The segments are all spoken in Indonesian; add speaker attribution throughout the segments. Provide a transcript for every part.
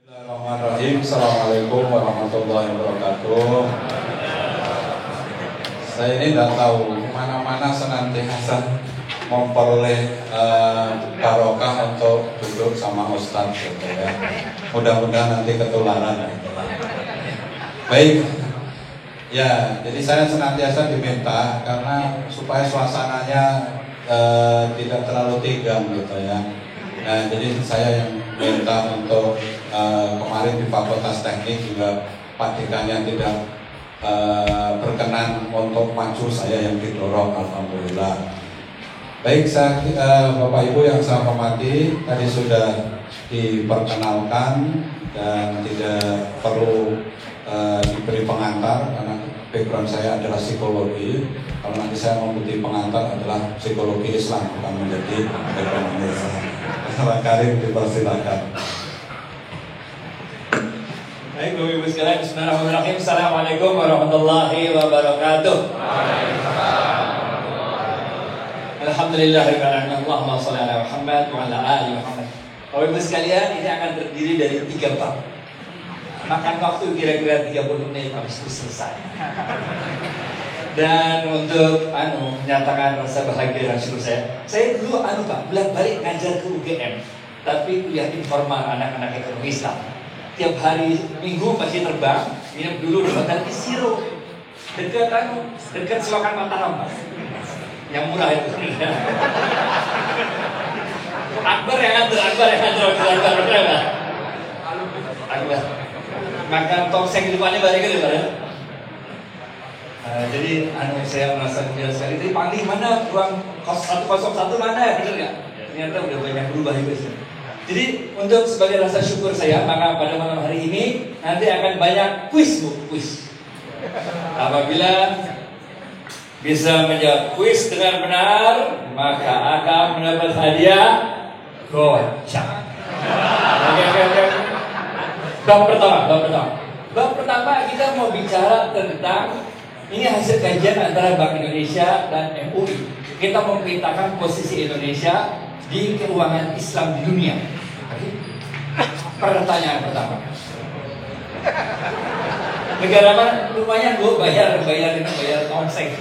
Speaker 1: Bismillahirrahmanirrahim. Assalamualaikum warahmatullahi wabarakatuh. Saya ini tidak tahu mana-mana senantiasa memperoleh barokah untuk duduk sama Ustadz gitu ya. Mudah-mudahan nanti ketularan. Baik, ya jadi saya senantiasa diminta karena supaya suasananya tidak terlalu tegang gitu ya. Nah jadi saya yang minta untuk kemarin di Fakultas Teknik juga Pak Dekannya tidak berkenan untuk maju, saya yang didorong, alhamdulillah. Baik, Bapak Ibu yang saya hormati, tadi sudah diperkenalkan dan tidak perlu diberi pengantar karena background saya adalah psikologi. Kalau nanti saya membutuhkan pengantar adalah psikologi Islam, bukan menjadi background Indonesia. Pak Karim dipersilakan.
Speaker 2: Baik, Bapak Ibu sekalian, bismillahirrahmanirrahim. Assalamualaikum warahmatullahi wabarakatuh. Alhamdulillahirabbil alamin. Allahumma shalli ala Muhammad wa ala ali Muhammad. Bapak Ibu sekalian, ini akan terdiri dari 3 bab. Makan waktu kira-kira 30 menit habis itu selesai. Dan untuk menyatakan rasa bahagia dan syukur saya dulu Pak, bolak-balik ngajar ke UGM, tapi kuliah informal anak-anak ekonomi Islam. Tiap hari Minggu pasti terbang, minum dulu di Hotel Isiro, dekat Selokan Mataram, yang murah itu. Akbar yang ngatur. Makan tongseng di depannya balik ke depan. Jadi saya merasa gembira sekali. Tadi panggil mana ruang 101 mana, benar nggak? Ternyata udah banyak berubah juga sih. Jadi untuk sebagai rasa syukur saya, maka pada malam hari ini nanti akan banyak kuis. Apabila bisa menjawab kuis dengan benar, maka akan mendapat hadiah gocap. Oke. Bab pertama kita mau bicara tentang ini hasil kajian antara Bank Indonesia dan MUI. Kita memberitakan posisi Indonesia di keuangan Islam di dunia. Pertanyaan pertama. Negara mana? Lumayan gue bayar tongseng.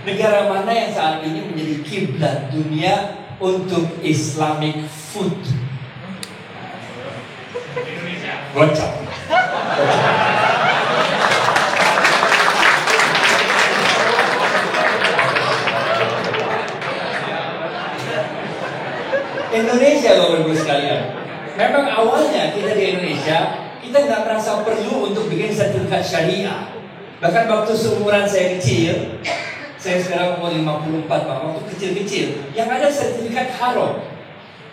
Speaker 2: Negara mana yang saat ini menjadi kiblat dunia untuk Islamic food? Indonesia. Bocor. Indonesia, Bapak Ibu sekalian. Memang awalnya kita di Indonesia kita nggak merasa perlu untuk bikin sertifikat syariah. Bahkan waktu seumuran saya kecil, saya sekarang umur 54 Pak, waktu kecil-kecil yang ada sertifikat haram.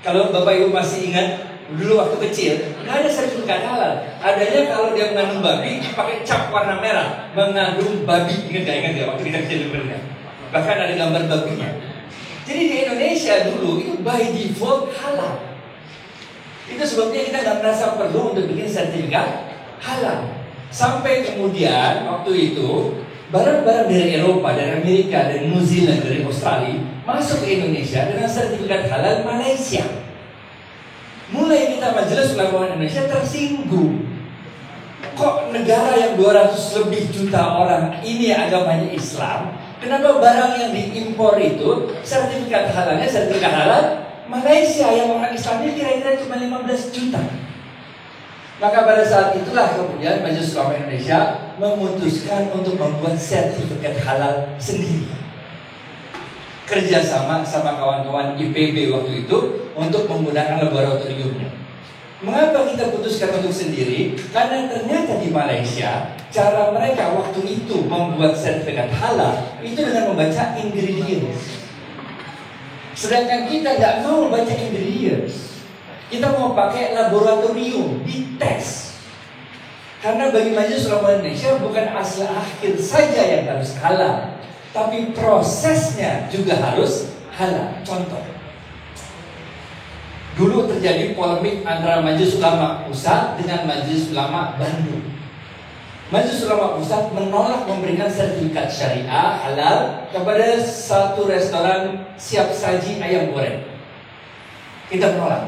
Speaker 2: Kalau Bapak Ibu masih ingat, dulu waktu kecil nggak ada sertifikat halal. Adanya kalau dia mengandung babi pakai cap warna merah, mengandung babi. Ingat ya waktu kita kecil dulu. Bahkan ada gambar babinya. Jadi di Indonesia dulu itu by default halal. Itu sebabnya kita nggak merasa perlu untuk bikin sertifikat halal. Sampai kemudian waktu itu barang-barang dari Eropa, dari Amerika, dari New Zealand, dari Australia masuk ke Indonesia dengan sertifikat halal Malaysia. Mulai kita Majelis Ulama Indonesia tersinggung. Kok negara yang 200 lebih juta orang ini agamanya Islam, kenapa barang yang diimpor itu sertifikat halal Malaysia yang orang Islamnya kira-kira cuma 15 juta. Maka pada saat itulah kemudian Majelis Ulama Indonesia memutuskan untuk membuat sertifikat halal sendiri. Kerjasama sama kawan-kawan IPB waktu itu untuk menggunakan laboratoriumnya. Mengapa kita putuskan untuk sendiri? Karena ternyata di Malaysia cara mereka waktu itu membuat sertifikat halal itu dengan membaca ingredients. Sedangkan kita nggak mau baca ingredients. Kita mau pakai laboratorium, dites. Karena bagi Majelis Ulama Indonesia bukan asal akhir saja yang harus halal, tapi prosesnya juga harus halal. Contoh, dulu terjadi polemik antara Majelis Ulama Pusat dengan Majelis Ulama Bandung. Majelis Ulama Pusat menolak memberikan sertifikat syariah halal kepada satu restoran siap saji ayam goreng. Kita menolak.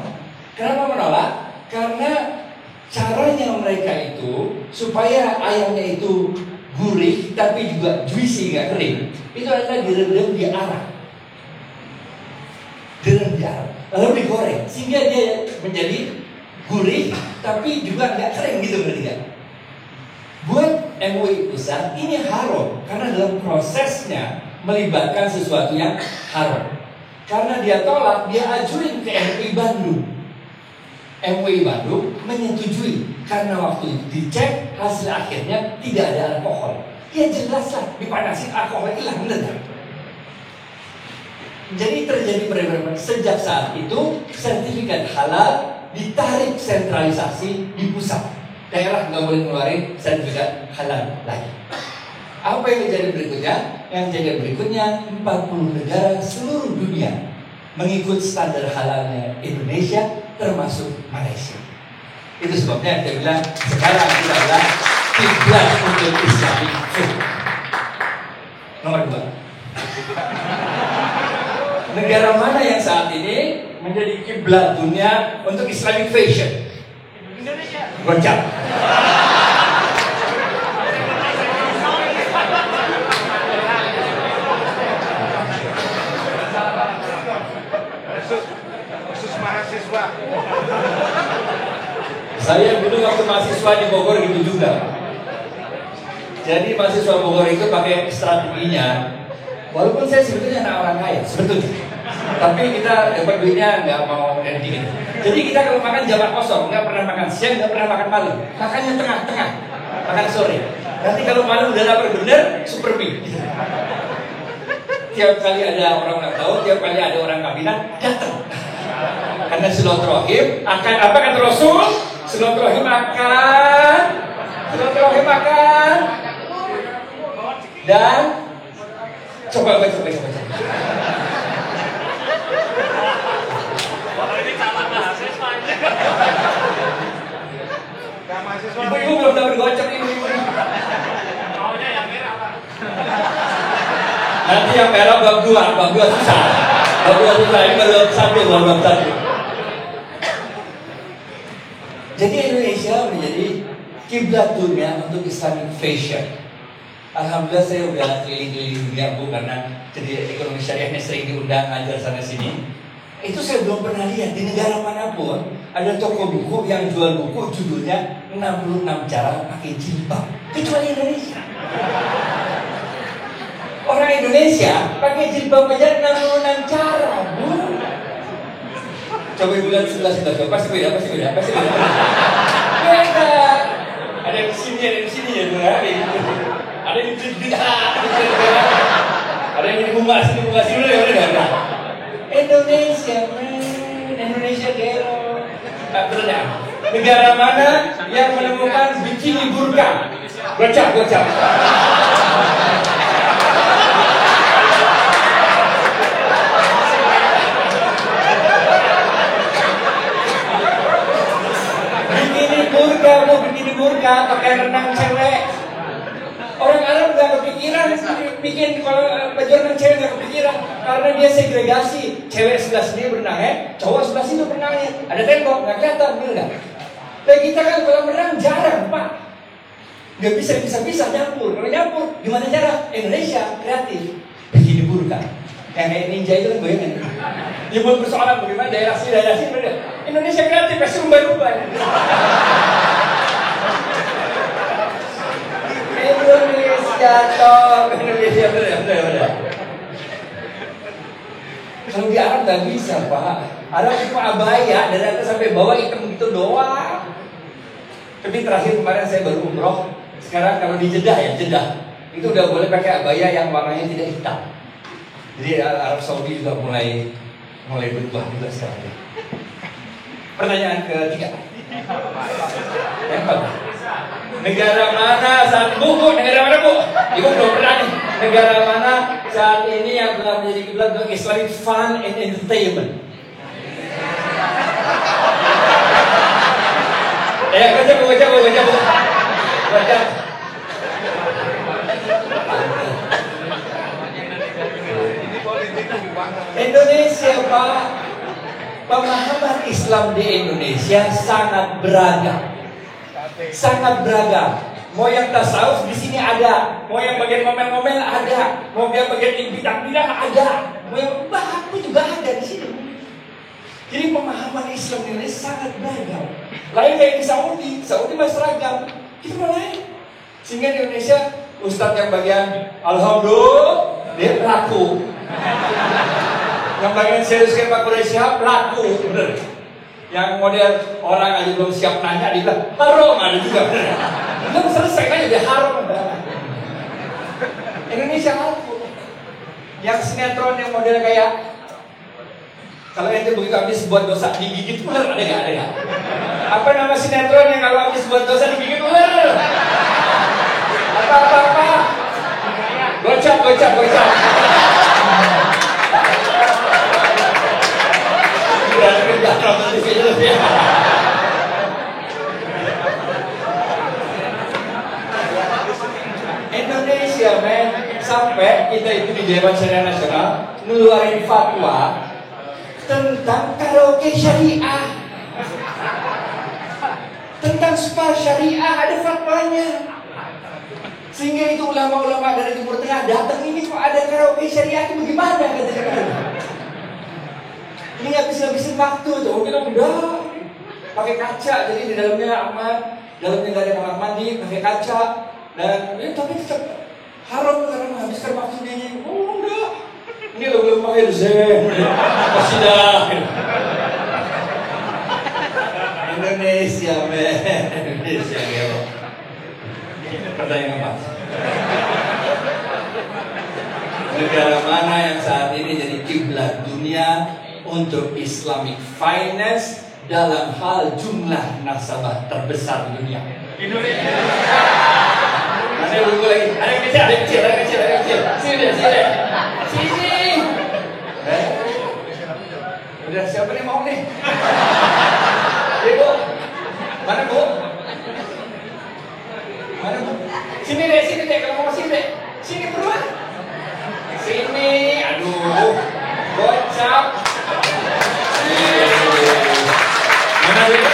Speaker 2: Kenapa menolak? Karena caranya mereka itu supaya ayamnya itu gurih tapi juga juicy, nggak kering, itu adalah direndam di arang. Direndam di arang, lalu digoreng sehingga dia menjadi gurih tapi juga nggak kering gitu, berarti kan? Buat MUI pusat ini haram karena dalam prosesnya melibatkan sesuatu yang haram. Karena dia tolak, dia ajuin ke MUI Bandung. MUI Bandung menyetujui karena waktu itu dicek hasil akhirnya tidak ada alkohol. Ya jelas lah, dipanasin alkohol hilang, benar. Jadi terjadi perbedaan. Sejak saat itu sertifikat halal ditarik sentralisasi di pusat. Daerah nggak boleh ngeluarin sertifikat halal lagi. Apa yang terjadi berikutnya? Yang terjadi berikutnya 40 negara seluruh dunia mengikut standar halalnya Indonesia, termasuk Malaysia. Itu sebabnya saya bilang sekarang kita adalah kiblat untuk Islamic food. Nomor 2. Negara mana yang saat ini menjadi kiblat dunia untuk Islamic fashion? Indonesia. Gocap.
Speaker 3: Khusus mahasiswa.
Speaker 2: Saya dulu waktu mahasiswa di Bogor gitu juga. Jadi mahasiswa Bogor itu pakai strateginya. Walaupun saya sebetulnya anak orang kaya, sebetulnya. Tapi kita dapat duitnya nggak mau ending. Jadi kita kalau makan jam kosong, nggak pernah makan siang, nggak pernah makan malam. Makannya tengah-tengah, makan sore. Nanti kalau malam udah lapar bener, super big. Tiap kali ada orang ulang tahun, tiap kali ada orang kabinet, datang. Karena silaturahim akan apa kata Rasul? Silaturahim akan dan coba. Ibu-ibu belum dapat gocap ini.
Speaker 3: Maunya yang merah, Pak.
Speaker 2: Nanti yang merah bab 2 susah. Bab 2 susah, ini baru bab 1. Jadi Indonesia menjadi kiblat dunia untuk Islamic fashion. Alhamdulillah saya udah keliling-keliling dunia, Bu, karena jadi ekonomi syariahnya sering diundang ngajar sana sini. Itu saya belum pernah lihat di negara manapun ada toko buku yang jual buku judulnya 66 cara pakai jilbab, kecuali Indonesia. Orang Indonesia pakai jilbab aja 66 cara, Bu. Coba ibu lihat sebelah pasti beda. Beda. Ada yang di sini ya, Bu. Ada yang di sini, ada yang di bunga sini dulu ya, udah. Indonesia gelo. Betul. Negara mana yang menemukan bikini burka? Gocap. Bikini burka pakai renang cewek. Orang Arab nggak kepikiran bikin kalau baju renang cewek, nggak kepikiran karena dia segregasi. Cewek sebelah sini berenang cowok sebelah sini berenang ada tembok nggak kelihatan, bener nggak? Dan kita kan kalau berenang jarang, Pak. Nggak bisa nyampur. Kalau nyampur gimana cara? Indonesia kreatif bikini burka. Yang kayak ninja itu kan goyangan. Ya buat persoalan bagaimana daerah sini bener. Indonesia kreatif pasti ubah-ubah. Indonesia bener. Kalau di Arab nggak bisa, Pak. Arab cuma abaya dari atas sampai bawah hitam gitu doang. Tapi terakhir kemarin saya baru umroh. Sekarang kalau di Jeddah itu udah boleh pakai abaya yang warnanya tidak hitam. Jadi Arab Saudi juga mulai berubah juga sekarang. Pertanyaan ketiga. Negara mana saat Bu? Ibu belum pernah nih. Negara mana saat ini yang telah menjadi kiblat untuk Islamic fun and entertainment? Baca. Indonesia, Pak. pemahaman Islam di Indonesia sangat beragam. Sangat beragam. Mau yang tasawuf di sini ada, mau yang bagian ngomel-ngomel ada, mau yang bagian bidah-bidah ada, mau yang bahaku juga ada di sini. Jadi pemahaman Islam di Indonesia sangat beragam. Lain kayak di Saudi, Saudi masih seragam, kita lain. Sehingga di Indonesia ustadz yang bagian alhamdulillah dia pelaku, yang bagian serius kayak Pak Quraisy pelaku, bener. Yang model orang aja belum siap nanya dia bilang haram ada juga, bener. Belum selesai kan udah haram. Indonesia aku yang sinetron yang model kayak kalau ente begitu habis buat dosa digigit ular, ada nggak? Apa nama sinetron yang kalau habis buat dosa digigit ular? Apa? Gocap. Udah kerja nonton di film ya. Indonesia, men, sampai kita itu di Dewan Syariah Nasional ngeluarin fatwa tentang karaoke syariah, tentang spa syariah, ada fatwanya. Sehingga itu ulama-ulama dari Timur Tengah datang, ini kok ada karaoke syariah itu bagaimana katanya. Ini habis-habisin waktu tuh, kita udah pakai kaca, jadi di dalamnya aman, dalamnya nggak ada kamar mandi, pakai kaca, dan tapi tetap haram karena menghabiskan waktunya. Oh enggak. Ini belum pakai zen, masih dah. Indonesia, men, Indonesia, gelo. Pertanyaan apa? Negara mana yang saat ini jadi kiblat dunia untuk Islamic finance dalam hal jumlah nasabah terbesar di dunia? Indonesia. Ada buku lagi, ada kecil. Sini. Udah siapa nih mau nih? Ibu, mana bu? Sini deh, kalau mau sini deh. Sini beruan. Sini, aduh, gocap. Mana dulu?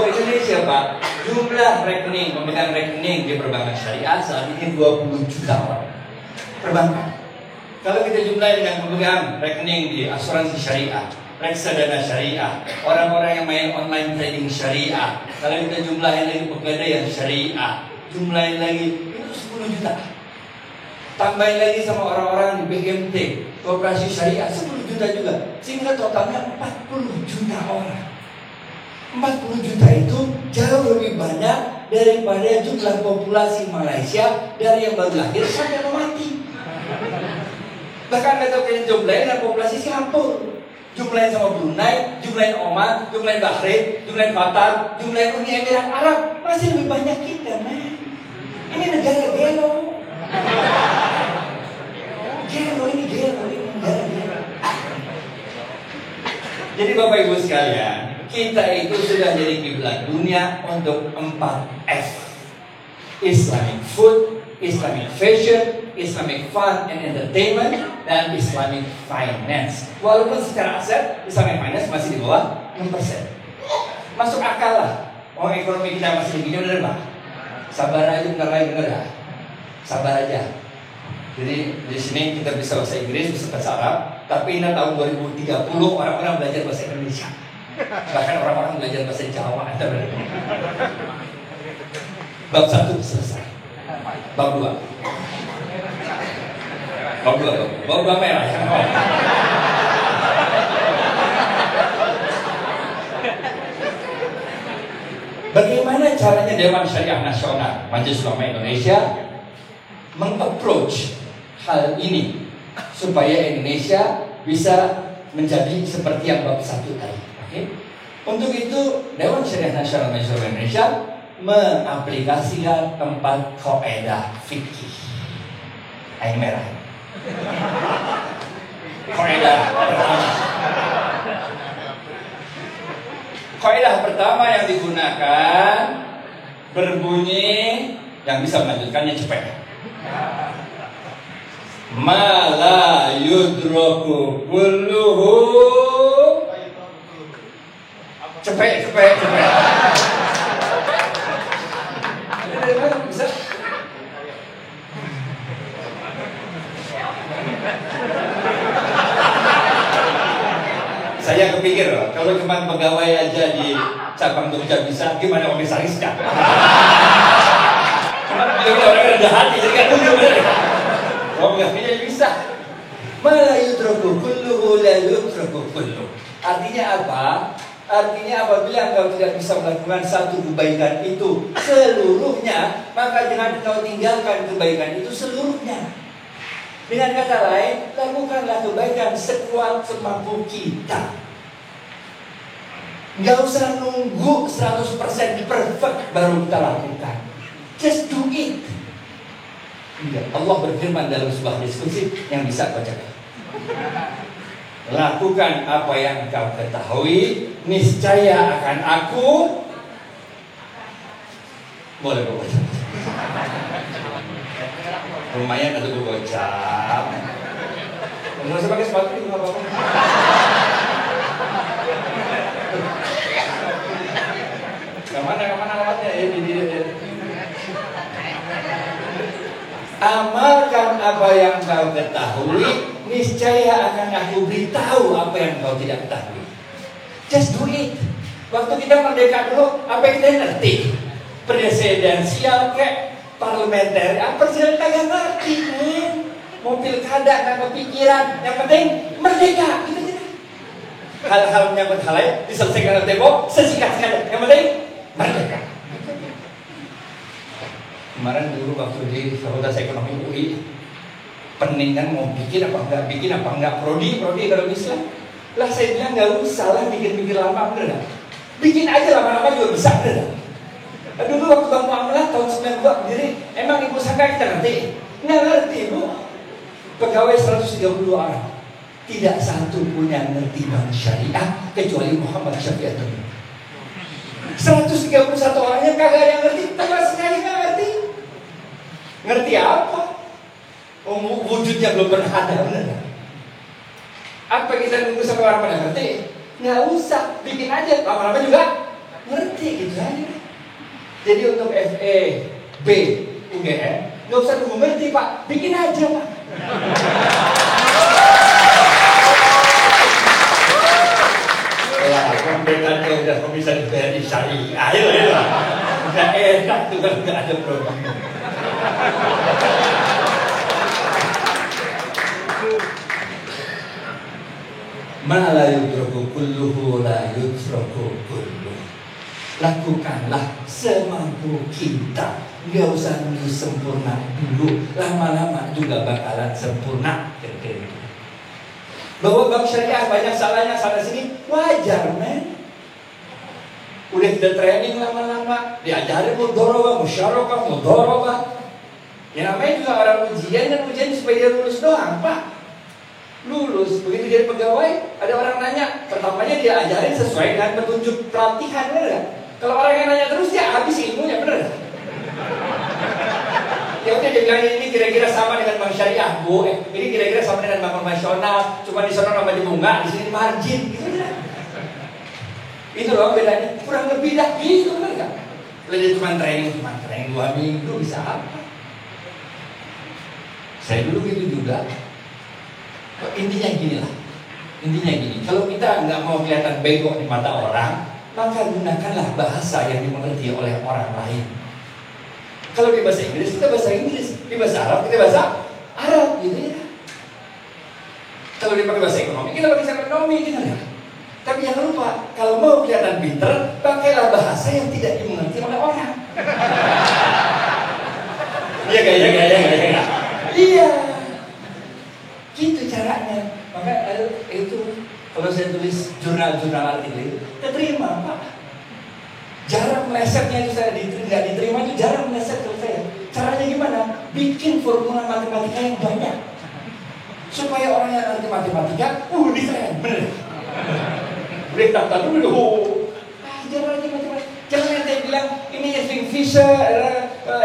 Speaker 2: Indonesia Pak, jumlah rekening, pemegang rekening di perbankan syariah saat ini 20 juta orang. Perbankan. Kalau kita jumlahin dengan pemegang rekening di asuransi syariah, reksadana syariah, orang-orang yang main online trading syariah, kalau kita jumlahin lagi pegadaian syariah, jumlahin lagi itu 10 juta. Tambahin lagi sama orang-orang di BMT, Koperasi Syariah 10 juta juga, sehingga totalnya 40 juta orang. 40 juta itu jauh lebih banyak daripada jumlah populasi Malaysia dari yang baru lahir sampai yang mati. Bahkan kalau kita jumlahin dengan populasi Singapura, jumlahin sama Brunei, jumlahin Oman, jumlahin Bahrain, jumlahin Qatar, jumlahin Uni Emirat Arab, masih lebih banyak kita, men. Ini negara gelo. Ini negara gelo. Jadi Bapak Ibu sekalian, kita itu sudah jadi kiblat dunia untuk 4F. Islamic food, Islamic fashion, Islamic fun and entertainment, dan Islamic finance. Walaupun secara aset Islamic finance masih di bawah 6%. Masuk akal lah. Orang ekonomi kita masih begini, bener Pak? Sabar aja, bentar lagi, bener ya? Sabar aja. Jadi di sini kita bisa bahasa Inggris, bisa bahasa Arab, tapi ini tahun 2030 orang-orang belajar bahasa Indonesia. Bahkan orang-orang belajar bahasa Jawa. Bab 1 selesai. Bab 2. Bab 2 merah. Bagaimana caranya Dewan Syariah Nasional Majelis Ulama Indonesia meng-approach hal ini supaya Indonesia bisa menjadi seperti yang bab 1 tadi? Okay. Untuk itu Dewan Syariah Nasional Majelis Ulama Indonesia mengaplikasikan 4 kaidah fikih. Air merah. Kaidah pertama. Kaidah pertama yang digunakan berbunyi yang bisa melanjutkannya cepet. Ma la yudraku kulluhu. Cepet. Bisa? Saya kepikir loh, kalau cuma pegawai aja di cabang Jogja bisa, gimana komisarisnya? Cuma orang rendah hati, jadi kan lucu bener. Oh enggak, ini bisa. Malah yutraku kulluhu la yutraku kulluh. Artinya apa? Artinya apabila engkau tidak bisa melakukan satu kebaikan itu seluruhnya, maka jangan engkau tinggalkan kebaikan itu seluruhnya. Dengan kata lain, lakukanlah kebaikan sekuat semampu kita. Nggak usah nunggu 100% perfect baru kita lakukan. Just do it. Allah berfirman dalam sebuah diskusi yang bisa bacakan. Lakukan apa yang kau ketahui, niscaya akan aku. Boleh baca. Lumayan ada gocap. Nggak usah pakai sepatu nggak apa-apa. Kemana lewatnya? Amalkan apa yang kau ketahui, niscaya akan aku beritahu apa yang kau tidak ketahui. Just do it. Waktu kita merdeka dulu, apa yang kita ngerti? Presidensial kayak parlementer, apa sih kagak ngerti, men? Mobil kada nggak kepikiran. Yang penting merdeka, gitu aja. Hal-hal menyangkut hal lain diselesaikan oleh tempo sesingkat-singkatnya. Yang penting merdeka. Kemarin dulu waktu di Fakultas Ekonomi UI, peningan mau bikin apa enggak prodi kalau bisa. Lah saya bilang nggak usah lah mikir lama, bener gak? Bikin aja lama-lama juga bisa, bener gak? Dulu waktu Bang Muamalah tahun 92 berdiri, emang ibu sangka kita ngerti? Nggak ngerti, Bu. Pegawai 132 orang, tidak satu pun yang ngerti bank syariah kecuali Muhammad Syafi'atun. 131 orangnya kagak yang ngerti, sama sekali nggak ngerti. Ngerti apa? Wujudnya belum pernah ada, benar gak? Apa kita nunggu sampai orang pada ngerti? Nggak usah, bikin aja, lama-lama juga ngerti gitu aja. Jadi untuk FE, B, UGM, nggak usah nunggu ngerti Pak, bikin aja Pak. Ya, kompetensi udah bisa diberi syariah, ayo. Udah enak tuh kan nggak ada problem. Ma la yudraku kulluhu la yudraku kulluh. Lakukanlah semampu kita. Nggak usah nunggu sempurna dulu. Lama-lama juga bakalan sempurna. Bahwa bank syariah banyak salahnya sana sini, wajar, men. Udah kita training lama-lama, diajarin mudharabah, musyarakah, mudharabah. Ya namanya juga orang ujian, dan ujian supaya dia lulus doang, Pak. Lulus, begitu jadi pegawai, ada orang nanya, pertamanya dia ajarin sesuai dengan petunjuk pelatihan, bener gak? Kalau orang yang nanya terus, dia habis ilmunya, bener gak? Ya udah dia bilang ini kira-kira sama dengan bank syariah, Bu. Ini kira-kira sama dengan bank konvensional, cuma di sana nama di bunga, di sini margin, gitu aja. Itu loh bedanya, kurang lebih dah, gitu bener gak? Kalau dia cuma training 2 minggu bisa apa? Saya dulu gitu juga. Intinya gini, kalau kita nggak mau kelihatan bego di mata orang, maka gunakanlah bahasa yang dimengerti oleh orang lain. Kalau di bahasa Inggris, kita bahasa Inggris. Di bahasa Arab, kita bahasa Arab, gitu ya. Kalau dipakai bahasa ekonomi, kita pakai bahasa ekonomi, gitu ya. Tapi jangan lupa, kalau mau kelihatan pinter, pakailah bahasa yang tidak dimengerti oleh orang. Iya. Iya. Gitu caranya. Maka itu kalau saya tulis jurnal artikel, keterima Pak. Jarang melesetnya itu saya nggak diterima, itu jarang meleset kalau saya. Caranya gimana? Bikin formula matematika yang banyak supaya orang yang ngerti matematika, ini keren, bener. Udah daftar dulu, belajar lagi macam-macam. Jangan ente bilang ini Irving Fisher,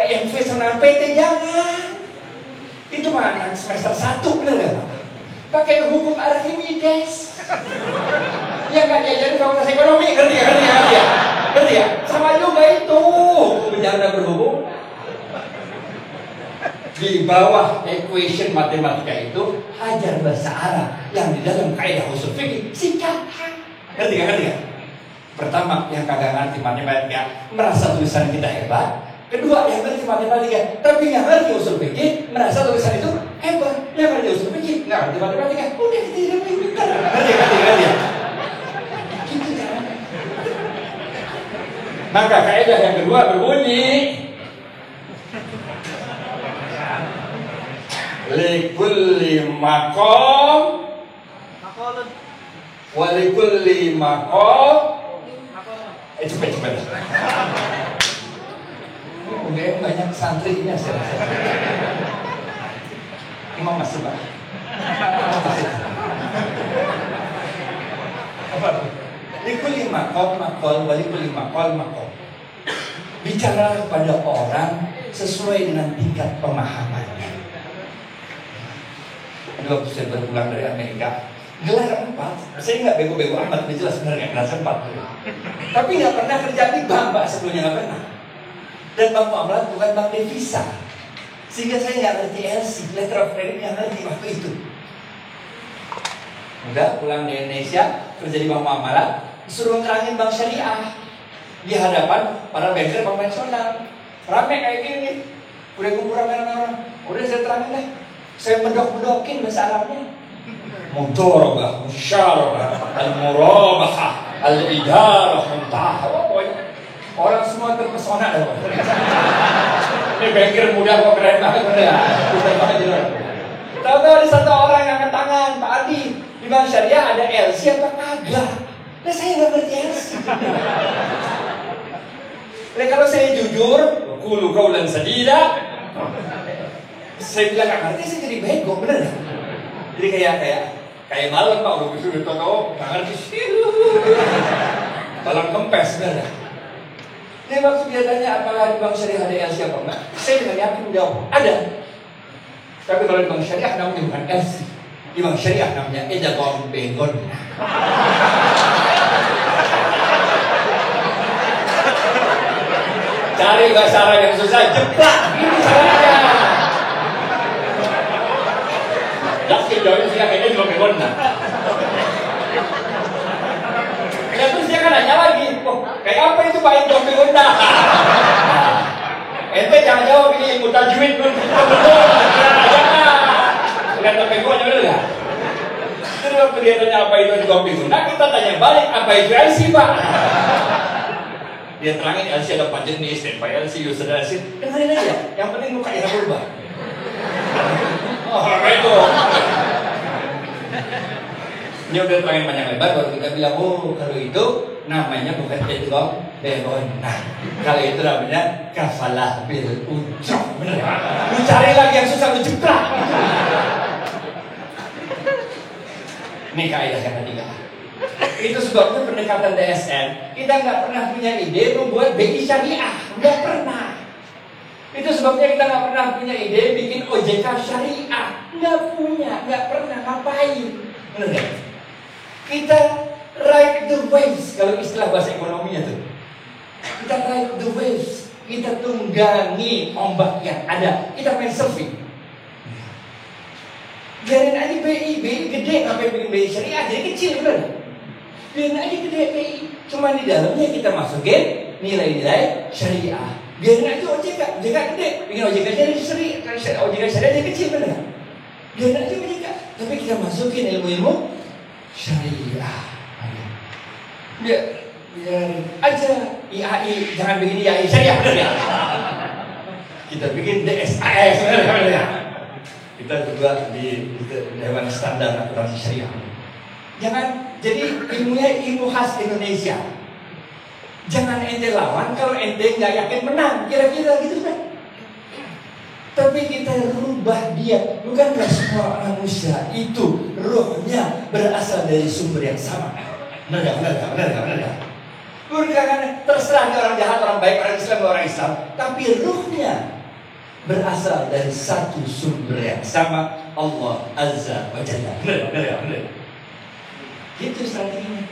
Speaker 2: investor PT, jangan. Itu mah anak semester 1 bener gak? Pakai hukum Archimedes. Yang gak diajarin fakultas ekonomi, ngerti ya? Sama juga itu. Bercanda berhubung. Di bawah equation matematika itu ajar bahasa Arab yang di dalam kaidah usul fikih singkatan. Ngerti gak? Pertama, yang kagak ngerti matematika merasa tulisan kita hebat. Kedua, yang ngerti matematika tapi nggak ngerti usul fikih merasa tulisan itu hebat. Yang ngerti usul fikih nggak ngerti matematika, udah kita tidak pintar. Ngerti ya? Gitu kan? Maka kaidah yang kedua berbunyi likulli maqam wa likulli maqam. Cepet. Udah banyak santrinya saya. Imam masih Pak. Apa? Likulli maqam maqal wa likulli maqal maqam. Bicara kepada orang sesuai dengan tingkat pemahamannya. Waktu saya berpulang dari Amerika, gelar 4, saya nggak bego-bego amat, udah jelas sebenarnya kelas 4 dulu. Tapi nggak pernah kerja di bank, Pak, sebelumnya nggak pernah. Dan bank muamalat bukan bank devisa, sehingga saya nggak ngerti LC, letter of credit, nggak ngerti waktu itu. Udah pulang di Indonesia, kerja di bank muamalat, disuruh ngerangin bank syariah di hadapan para banker konvensional. Rame kayak gini, udah kumpul rame-rame, udah saya terangin deh. Saya medok-medokin bahasa Arabnya. Mudharabah, musyarabah, al-murabahah, al-idarah, muntah. Pokoknya orang semua terpesona dah. Ini banker muda kok keren banget ya. Tahu-tahu ada satu orang yang angkat tangan, Pak Adi, di bank syariah ada LC apa kagak? Nah saya nggak ngerti LC. Nah kalau saya jujur, qulu qawlan sadida. Saya bilang nggak ngerti, saya jadi bego, bener ya? Jadi kayak malam Pak, udah bisa tahu nggak ngerti sih. Malam kempes, bener ya? Ini waktu dia tanya apakah di bank syariah ada LC apa enggak, saya dengan yakin jawab ada. Tapi kalau di bank syariah namanya bukan LC, di bank syariah namanya Edabong Bengon. Cari bahasa Arab yang susah, jeplak ini caranya. Yakin jauh sih kayaknya juga Bengon. Dan terus dia kan nanya lagi, kayak apa itu Pak Indom Bengon? Ente jangan jawab ini ilmu tajwid pun jangan sampai gua aja dulu ya. Terus waktu dia tanya apa itu kopi guna, kita tanya balik apa itu LC Pak. Dia terangin LC ada 4 jenis, standby LC, user LC. Dengerin aja, yang penting muka yang berubah. Oh itu. Dia udah terangin panjang lebar, baru kita bilang kalau itu namanya bukan Edgom Bengon. Nah, kalau itu namanya kafalah bil ujroh. Bener ya? Lu cari lagi yang susah, lu jeplak. Ini kaidah yang ketiga. Itu sebabnya pendekatan DSN kita nggak pernah punya ide membuat BI syariah, nggak pernah. Itu sebabnya kita nggak pernah punya ide bikin OJK syariah, nggak pernah ngapain. Bener nggak? Kita ride the waves, kalau istilah bahasa ekonominya tuh. Kita ride the waves, kita tunggangi ombak yang ada, kita main surfing. Biarin aja BI gede, ngapain bikin BI syariah, jadi kecil bener. Biarin aja gede BI, cuma di dalamnya kita masukin nilai-nilai syariah. Biarin aja OJK gede, bikin OJK syariah, OJK syariah jadi kecil bener. Biarin aja OJK, tapi kita masukin ilmu-ilmu syariah. Biar aja IAI, jangan bikin IAI syariah bener ya. Kita bikin DSAS bener ya. Kita juga di Dewan Standar Akuntansi Syariah. Jangan jadi ilmunya ilmu khas Indonesia. Jangan ente lawan kalau ente nggak yakin menang, kira-kira gitu kan. Tapi kita rubah dia. Bukankah semua manusia itu rohnya berasal dari sumber yang sama? Benar. Bukan terserah orang jahat, orang baik, orang Islam, orang Islam, tapi ruhnya berasal dari satu sumber yang sama, Allah Azza wa Jalla. Benar. Itu strateginya.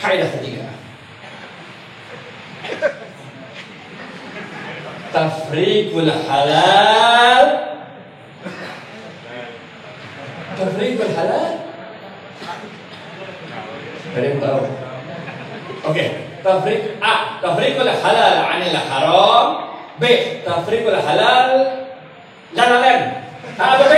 Speaker 2: Kaidah ketiga. Tafriqul halal. Tafriqul halal. Ada yang tahu? Oke. Tafriqul halal 'anil haram. B. Tafriqul halal. La. Ada B.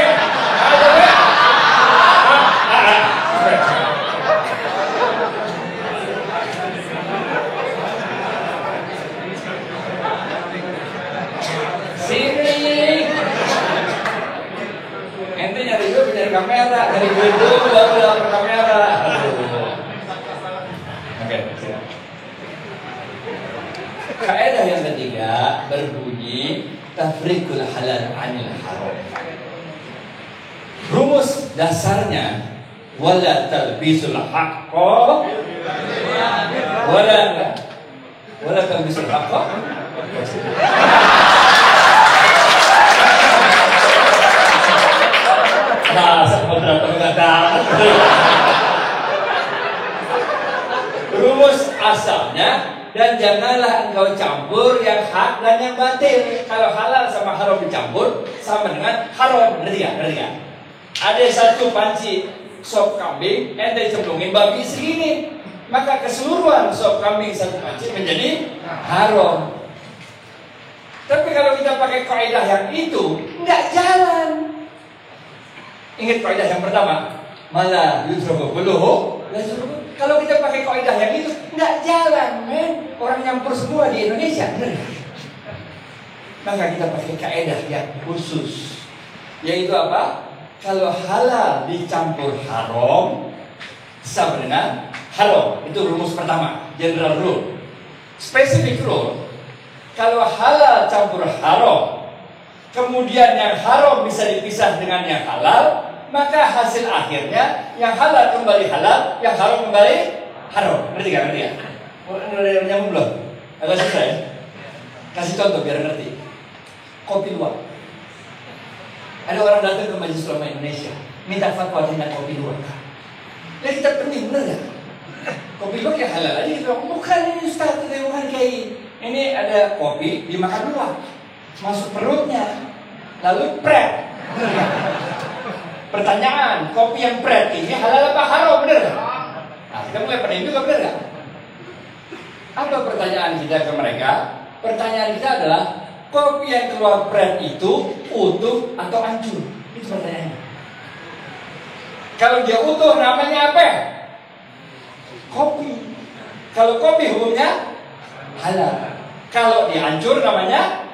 Speaker 2: Sini. Ente nyari gue dari kamera, dari gue dulu baru kamera. Oke, siap. Kaidah yang ketiga berbunyi tafriqul halal 'anil haram. Rumus dasarnya wala talbisul haqqo wala talbisul haqqo. Rumus asalnya, dan janganlah engkau campur yang hak dan yang batil. Kalau halal sama haram dicampur sama dengan haram. Ngerti gak? Ada satu panci sop kambing, ente cemplungin babi segini, maka keseluruhan sop kambing satu panci menjadi haram. Tapi kalau kita pakai kaidah yang itu, nggak jalan. Ingat kaidah yang pertama, malah yusrofu buluhu. Kalau kita pakai kaidah yang itu, nggak jalan, men. Orang nyampur semua di Indonesia, bener. Maka kita pakai kaidah yang khusus, yaitu apa? Kalau halal dicampur haram, sama dengan haram. Itu rumus pertama, general rule. Specific rule, kalau halal campur haram, kemudian yang haram bisa dipisah dengan yang halal, maka hasil akhirnya yang halal kembali halal, yang haram kembali haram. Ngerti gak? Nyambung belum? Agak susah ya? Kasih contoh biar ngerti. Kopi luwak. Ada orang datang ke Majelis Ulama Indonesia, minta fatwa tentang kopi luwak. Ya kita pening, bener gak? Kopi luwak yang halal aja kita bilang, bukan ini Ustaz, kita bukan kayak ini ada kopi dimakan luwak, masuk perutnya, lalu pret. Pertanyaan, kopi yang pret ini halal apa haram, bener gak? Nah, kita mulai pening juga, bener gak? Apa pertanyaan kita ke mereka? Pertanyaan kita adalah, kopi yang keluar pret itu utuh atau hancur? Itu pertanyaannya. Kalau dia utuh namanya apa? Kopi. Kalau kopi hukumnya halal. Kalau dia hancur namanya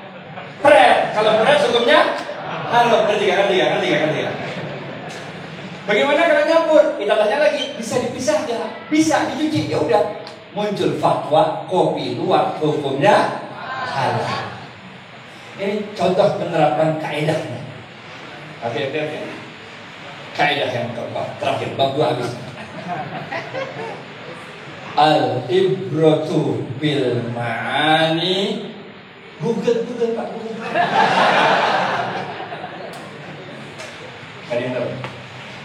Speaker 2: pret. Kalau pret hukumnya haram. Ngerti gak? Bagaimana kalau nyampur? Kita tanya lagi, bisa dipisah gak? Bisa dicuci. Ya udah, muncul fatwa kopi luwak hukumnya halal. Ini contoh penerapan kaidahnya. Oke. Kaidah yang keempat, terakhir, bab 2 habis. Al-ibratu bil ma'ani. Google Pak. Kalian tahu?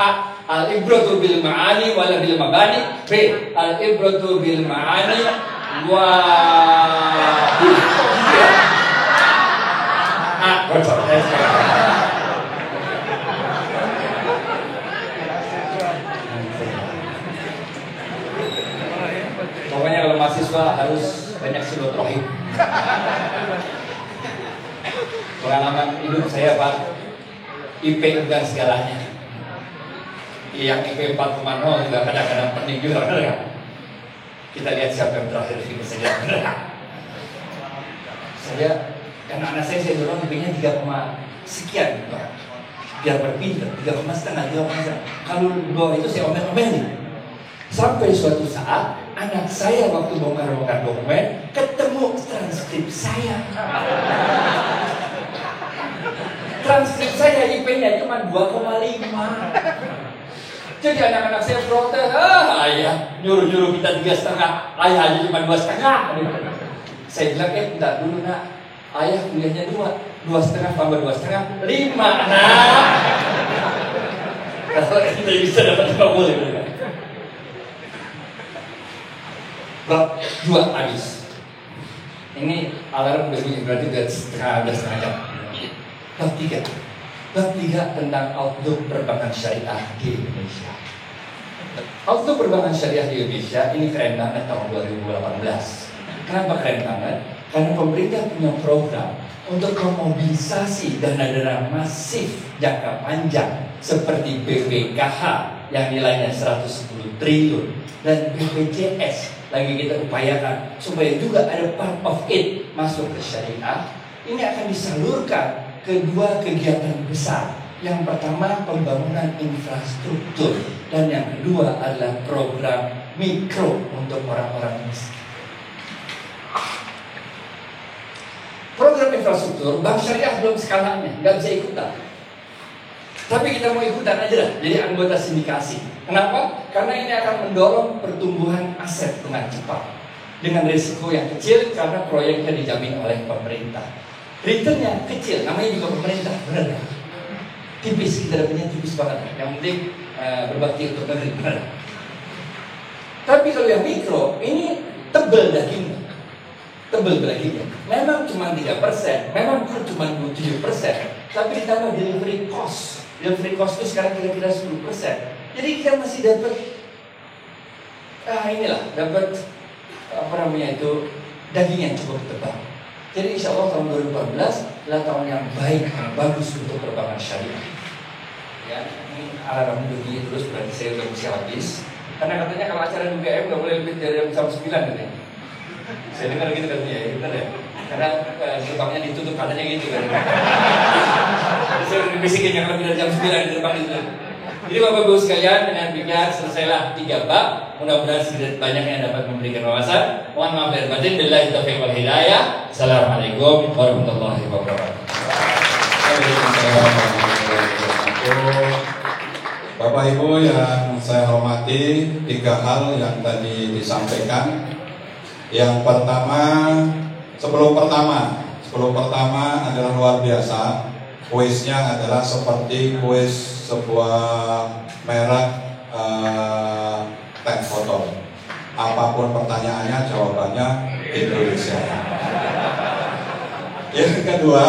Speaker 2: A. Al-ibratu bil ma'ani wala bil mabani. B. Al-ibratu bil ma'ani wa bocor. Pokoknya kalau mahasiswa harus banyak silaturahim. Pengalaman hidup saya Pak, IP bukan segalanya. Yang IP 4,0 juga kadang-kadang penting juga, benar kan? Kita lihat siapa yang terakhir di sini saja, benar kan? Karena anak saya dorong IP-nya 3, sekian Pak. Biar berpintar, 3,5. Kalau dua itu saya omel-omelin. Sampai suatu saat anak saya waktu bongkar-bongkar dokumen ketemu transkrip saya. Transkrip saya IP-nya cuma 2,5. Jadi anak-anak saya protes, ayah nyuruh-nyuruh kita 3,5, ayah aja cuma 2,5. Saya bilang, bentar dulu nak, ayah kuliahnya 2,5 tambah 2,5, 5 nak. Kalau kita bisa dapat 5 boleh. Bab 2 habis. Ini alarm berbunyi, berarti udah setengah jam. Bab 3 tentang outlook perbankan syariah di Indonesia. Outlook perbankan syariah di Indonesia ini keren banget tahun 2018. Kenapa keren banget? Karena pemerintah punya program untuk memobilisasi dana-dana masif jangka panjang seperti BPKH yang nilainya 110 triliun dan BPJS lagi kita upayakan supaya juga ada part of it masuk ke syariah. Ini akan disalurkan ke 2 kegiatan besar. Yang pertama pembangunan infrastruktur dan yang kedua adalah program mikro untuk orang-orang miskin. Program infrastruktur bank syariah belum skalanya, nggak bisa ikutan. Tapi kita mau ikutan aja lah, jadi anggota sindikasi. Kenapa? Karena ini akan mendorong pertumbuhan aset dengan cepat dengan risiko yang kecil karena proyeknya dijamin oleh pemerintah. Returnnya kecil, namanya juga pemerintah, benar kan? Tipis, kita dapatnya tipis banget. Yang penting berbakti untuk negeri, benar. Tapi kalau yang mikro, ini tebel dagingnya. Memang cuma 3%, memang cuma 7%, tapi ditambah delivery cost. Delivery cost itu sekarang kira-kira 10%. Jadi kita masih dapat dapat daging yang cukup tebal. Jadi insya Allah tahun 2014 adalah tahun yang baik, yang bagus untuk perbankan syariah. Ya, ini alarm bunyi terus berarti saya udah mesti habis. Karena katanya kalau acara UGM nggak boleh lebih dari jam 9 katanya. Saya dengar gitu katanya, ya benar ya. Karena gerbangnya ditutup katanya gitu kan. Jadi saya udah bisikin yang lebih dari jam 9 di gerbang itu. Jadi Bapak Ibu sekalian, dengan demikian selesailah 3 bab. Mudah-mudahan sedikit banyak yang dapat memberikan wawasan. Mohon maaf lahir batin. Billahi taufiq wal hidayah. Assalamualaikum warahmatullahi wabarakatuh.
Speaker 1: Bapak Ibu yang saya hormati, 3 hal yang tadi disampaikan. Yang pertama, sebelum pertama adalah luar biasa. Kuisnya adalah seperti kuis sebuah merek teh botol. Apapun pertanyaannya, jawabannya Indonesia. Yang kedua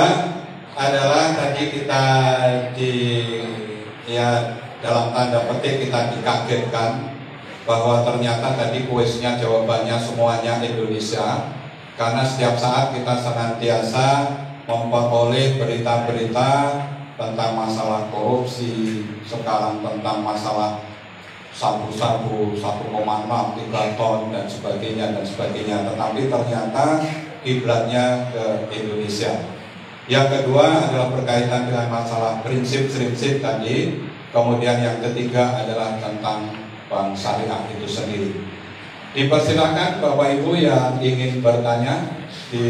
Speaker 1: adalah tadi kita dalam tanda petik kita dikagetkan bahwa ternyata tadi kuisnya jawabannya semuanya Indonesia. Karena setiap saat kita senantiasa memperoleh berita-berita tentang masalah korupsi, sekarang tentang masalah sabu-sabu 1,6 3 ton dan sebagainya. Tetapi ternyata kiblatnya ke Indonesia. Yang kedua adalah berkaitan dengan masalah prinsip-prinsip tadi. Kemudian yang ketiga adalah tentang bank syariah itu sendiri. Dipersilakan Bapak Ibu yang ingin bertanya di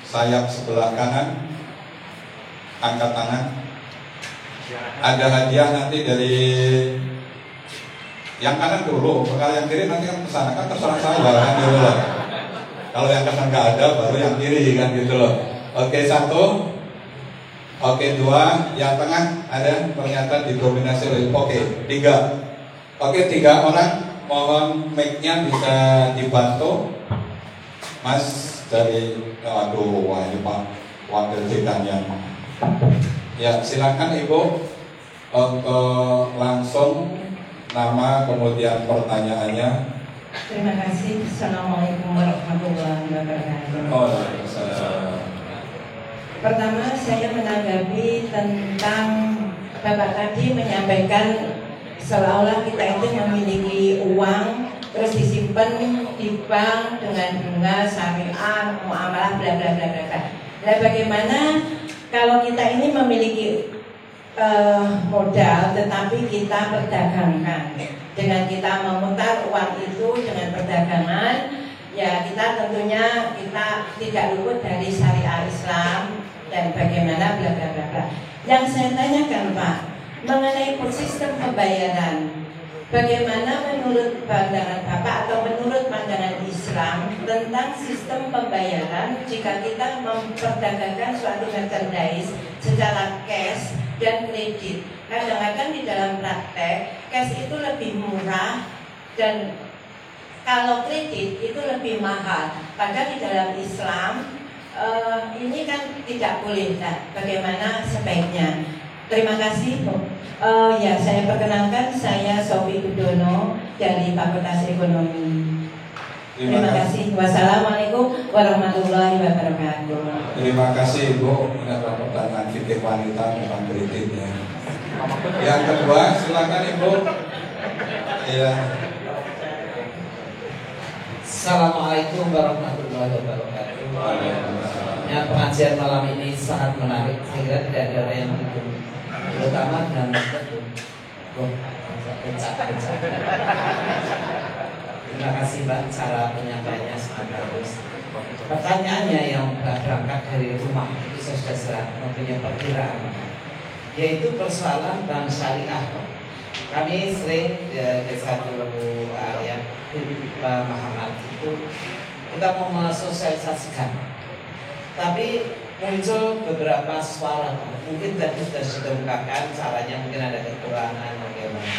Speaker 1: sayap sebelah kanan, angkat tangan. Ada hadiah nanti dari yang kanan dulu, kalau yang kiri nanti kan kesana, kan terserah saya kan gitu loh. Kalau yang kanan nggak ada, baru yang kiri kan gitu loh. Oke, 1, oke 2, yang tengah ada ternyata didominasi oleh 3. Oke, 3 orang, mohon mic-nya bisa dibantu. Mas dari, ini Pak Wakil Dekannya. Ya, silakan Ibu untuk langsung nama kemudian pertanyaannya.
Speaker 4: Terima kasih. Assalamualaikum warahmatullahi wabarakatuh. Pertama, saya menanggapi tentang Bapak tadi menyampaikan seolah-olah kita itu memiliki uang terus disimpan di bank dengan bunga syariah, muamalah bla bla bla bla. Nah, bagaimana kalau kita ini memiliki modal tetapi kita perdagangkan, dengan kita memutar uang itu dengan perdagangan, ya kita tentunya kita tidak luput dari syariah Islam dan bagaimana bla bla bla bla. Yang saya tanyakan Pak, mengenai sistem pembayaran Bagaimana menurut pandangan Bapak atau menurut pandangan Islam tentang sistem pembayaran jika kita memperdagangkan suatu merchandise secara cash dan kredit? Kadang-kadang di dalam praktek cash itu lebih murah dan kalau kredit itu lebih mahal. Padahal di dalam Islam ini kan tidak boleh. Nah, bagaimana sebaiknya? Terima kasih. Ya, saya perkenalkan, saya Sofi Budono dari Fakultas Ekonomi. Terima kasih. Wassalamualaikum warahmatullahi wabarakatuh.
Speaker 1: Terima kasih Ibu mendapat pertanyaan fikih wanita tentang kreditnya. Yang kedua, silakan Ibu. Ya.
Speaker 5: Assalamualaikum warahmatullahi wabarakatuh. Ya, pengajian malam ini sangat menarik. Saya kira tidak ada orang yang mendukung, terutama dengan pecah. Terima kasih Mbak, cara penyampaiannya sangat bagus. Pertanyaannya yang berangkat dari rumah itu saya sudah serah mempunyai perkiraan, yaitu persoalan bank syariah. Kami sering di satu area Pak Muhammad itu kita mau mensosialisasikan, tapi muncul beberapa suara. Mungkin tadi sudah dikemukakan caranya, mungkin ada kekurangan bagaimana.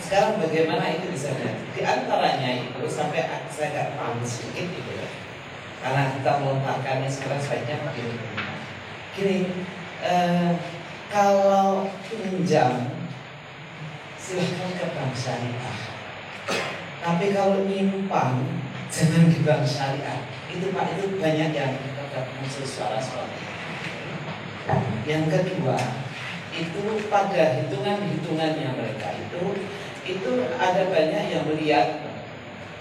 Speaker 5: Sekarang bagaimana itu bisa dilakukan? Di antaranya itu sampai saya agak paham sedikit itu ya. Karena kita melontarkannya sekarang sebaiknya begini. Gini, kalau pinjam silahkan ke bank syariah. Tapi kalau nyimpan jangan di bank syariah. Itu Pak, itu banyak yang muncul suara-suara. Yang kedua, itu pada hitungan-hitungannya mereka itu ada banyak yang melihat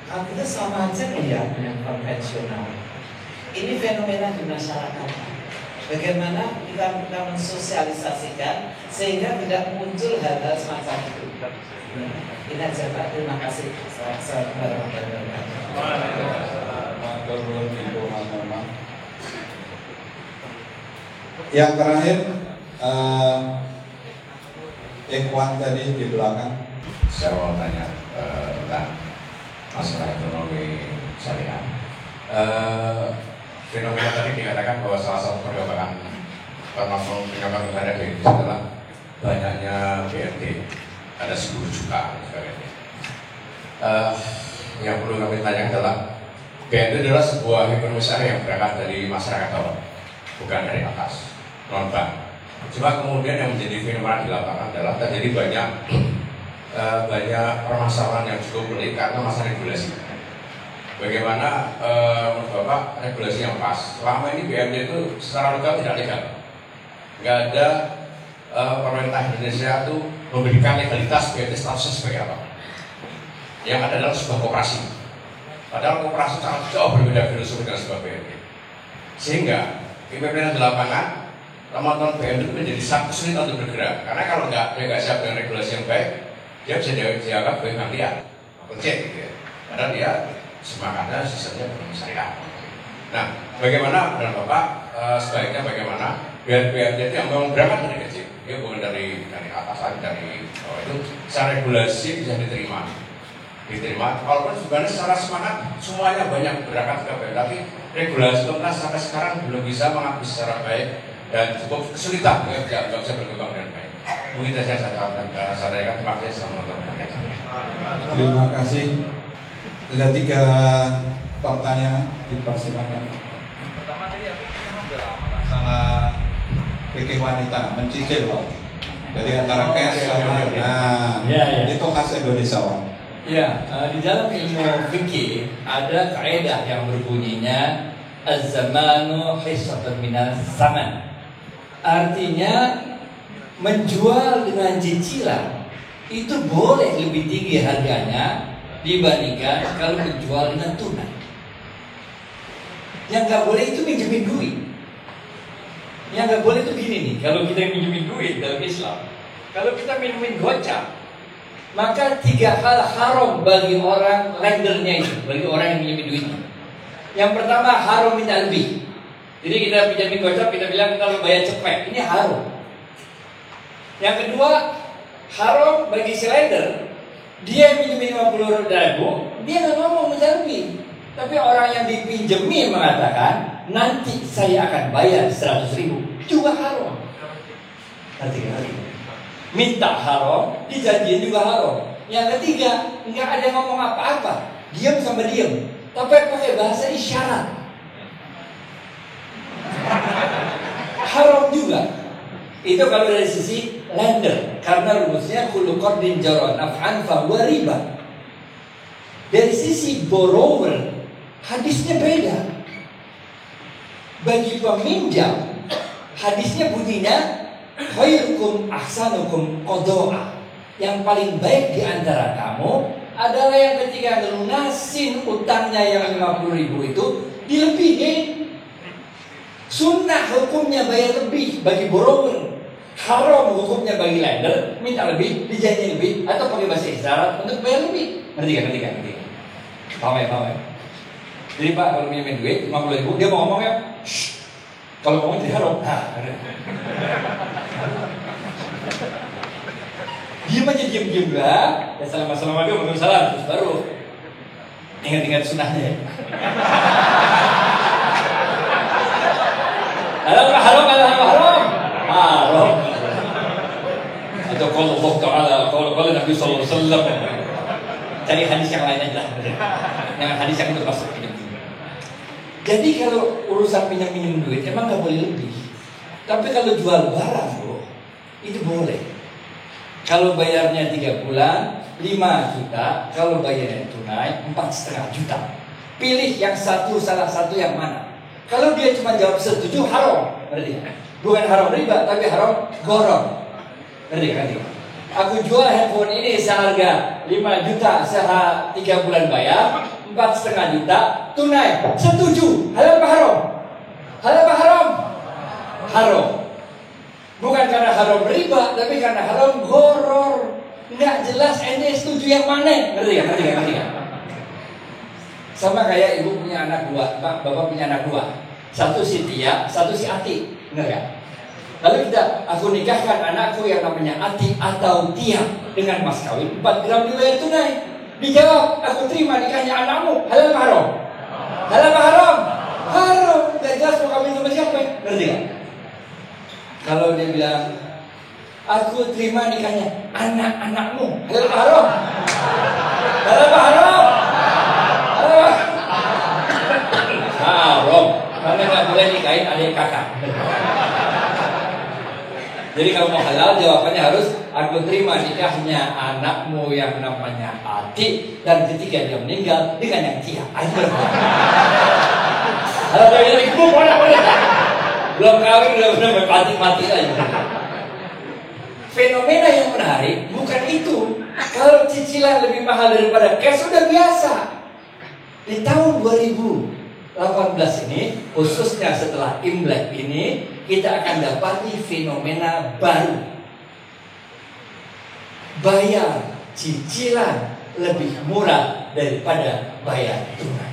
Speaker 5: kalau kita sama aja melihat yang konvensional. Ini fenomena di masyarakat. Bagaimana kita mensosialisasikan sehingga tidak muncul hal-hal semacam itu. Ini aja Pak, terima kasih. Assalamualaikum warahmatullahi wabarakatuh.
Speaker 1: Yang terakhir, Ikhwan tadi di belakang.
Speaker 6: Saya mau tanya tentang masalah ekonomi syariah. Fenomena tadi dikatakan bahwa salah satu penyebab terhadap ini adalah banyaknya BNT, ada 10 juta dan sebagainya. Yang perlu kami tanyakan adalah BNT adalah sebuah ekonomi syariah yang berangkat dari masyarakat bawah, bukan dari atas, non bank. Cuma kemudian yang menjadi fenomena di lapangan adalah terjadi banyak permasalahan yang cukup pelik karena masalah regulasi. Bagaimana menurut Bapak regulasi yang pas? Selama ini BNT itu secara legal tidak legal. Nggak ada pemerintah Indonesia itu memberikan legalitas BNT statusnya sebagai apa. Yang ada adalah sebuah koperasi. Padahal koperasi sangat jauh berbeda filosofi dengan sebuah BNT. Sehingga pimpinan di lapangan teman-teman BNT itu menjadi sangat kesulitan untuk bergerak. Karena kalau dia nggak siap dengan regulasi yang baik, dia bisa dianggap sebagai bank liar, pencet gitu ya. Padahal dia semangatnya sistemnya ekonomi syariah. Nah, bagaimana menurut Bapak sebaiknya bagaimana biar BNT itu yang memang berangkat dari kecil, dia bukan dari atasan, dari itu secara regulasi bisa diterima. Walaupun sebenarnya secara semangat semuanya banyak berangkat ke BNT, tapi regulasi tuntas sampai sekarang belum bisa mengatur secara baik dan cukup kesulitan, nggak bisa berkembang dengan baik. Mungkin saya sampaikan. Terima kasih.
Speaker 1: Terima kasih. Ada 3 pertanyaan, dipersilakan.
Speaker 3: Pertama tadi
Speaker 1: Masalah fikih wanita, mencicil Pak. Jadi antara cash sama itu khas Indonesia Pak.
Speaker 2: Ya, di dalam ilmu fikih ada kaidah yang berbunyinya az-zamanu hissatun minas zaman. Artinya menjual dengan cicilan itu boleh lebih tinggi harganya dibandingkan kalau menjual dengan tunai. Yang nggak boleh itu minjemin duit. Yang nggak boleh itu gini nih, kalau kita minjemin duit dalam Islam, kalau kita minjemin gocap, maka 3 hal haram bagi orang lendernya itu, bagi orang yang minjemin duitnya. Yang pertama haram minta lebih. Jadi kita pinjamin gocap, kita bilang kalau bayar cepet, ini haram. Yang kedua haram bagi si lender Dia minjemin 50.000, dia nggak ngomong minta lebih. Tapi orang yang dipinjemi mengatakan, nanti saya akan bayar 100.000, juga haram. Nanti. Minta haram, dijanjiin juga haram. Yang ketiga, nggak ada ngomong apa-apa, diam sama diam, tapi pakai bahasa isyarat. Haram juga. Itu kalau dari sisi lender, karena rumusnya kullu qardin jara naf'an fa huwa riba. Dari sisi borrower, hadisnya beda. Bagi peminjam, hadisnya bunyinya khairukum ahsanukum qada'a. Yang paling baik di antara kamu adalah yang ketika ngelunasin utangnya yang 50.000 itu dilebihin. Sunnah hukumnya bayar lebih bagi borrower. Haram hukumnya bagi lender, minta lebih, dijanji lebih, atau pakai bahasa isyarat untuk bayar lebih. Ngerti kan? Paham ya? Jadi Pak, kalau minjemin duit 50.000, dia mau ngomong ya, shh. Kalau ngomong jadi haram. Diam aja, diam lah. Ya assalamualaikum, waalaikumsalam, terus baru ingat-ingat sunnahnya. Haram. Atau kalau Allah Taala, kalau Nabi Sallallahu Alaihi Wasallam, cari hadis yang lain aja lah. Jangan hadis yang itu masuk. Jadi kalau urusan pinjam duit emang nggak boleh lebih. Tapi kalau jual barang bro, itu boleh. Kalau bayarnya 3 bulan 5 juta, kalau bayarnya tunai 4,5 juta. Pilih yang salah satu yang mana. Kalau dia cuma jawab setuju, haram, berarti bukan haram riba, tapi haram gorong. Ngerti? Aku jual handphone ini seharga 5 juta, seharga 3 bulan bayar 4,5 juta, tunai, setuju. Halal apa haram? Haram. Bukan karena haram riba, tapi karena haram goror. Nggak jelas ente setuju yang mana. Ngerti? Sama kayak ibu punya anak 2, bapak punya anak 2. Satu si Tia, satu si Ati. Benar gak? Lalu aku nikahkan anakku yang namanya Ati atau Tia dengan mas kawin 4 gram dibayar tunai. Dijawab, aku terima nikahnya anakmu. Halal apa haram? Haram. Gak jelas mau kawin sama siapa. Ngerti gak? Kalau dia bilang, aku terima nikahnya anak-anakmu. Halal apa haram? Haram. Karena gak boleh nikahin adik kakak. Jadi kalau mau halal jawabannya harus aku terima nikahnya anakmu yang namanya Ati, dan ketika dia meninggal dengan yang Tia. Kalau dari ibu boleh. Belum kawin udah mati lagi. Fenomena yang menarik bukan itu. Kalau cicilan lebih mahal daripada cash sudah biasa. Di tahun 2018 ini, khususnya setelah Imlek ini, kita akan dapati fenomena baru. Bayar cicilan lebih murah daripada bayar tunai.